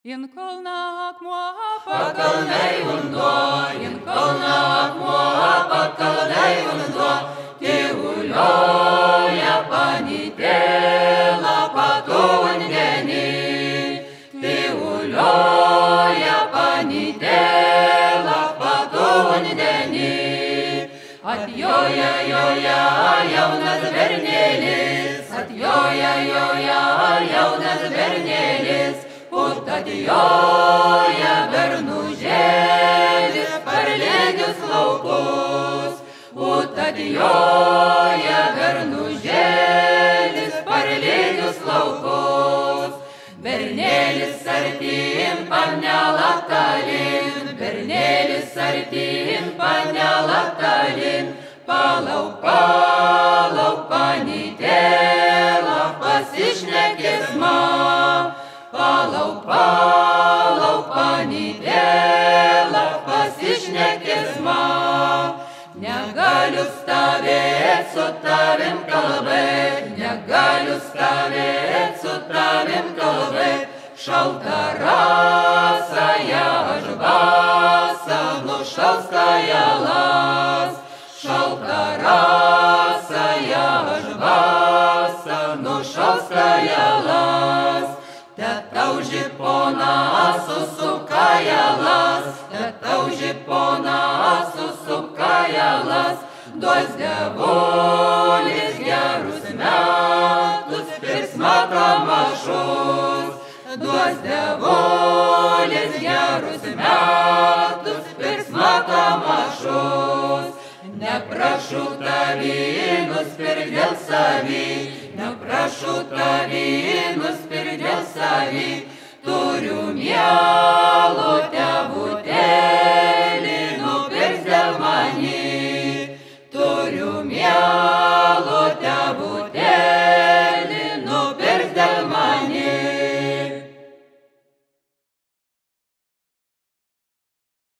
In kalną akmuo pakalnai vanduo, in kalną akmuo pakalnai vanduo, tyvuliuoja panytėlą patu vandenį, tyvuliuoja panytėlą patu vandenį. Atjoja jaunas bernėlis, atjoja jaunas bernėlis, atjoja bernužėlis parlėgius laukus, atjoja bernužėlis parlėgius laukus. Bernėlis artyn panelą talin, bernėlis artyn panelą talin, palauk panytėlą pasišnekės man. Palauk panytėlą pasišnekės man. Negaliu stovėt su tavim kalbėt, negaliu stovėt su tavim kalbėt. Šalta rasaja aš basą nušalstaja las, šalta rasaja aš basą nušalstaja las. Tetauži ponas susukajalas, tetauži ponas susukajalas, duos dievulis gerus metus, pirks matamašus, duos dievulis gerus metus, pirks matamašus. Neprašau tavį nuspirk dėl savį, neprašau tavį nuspirk dėl savį, turiu mielą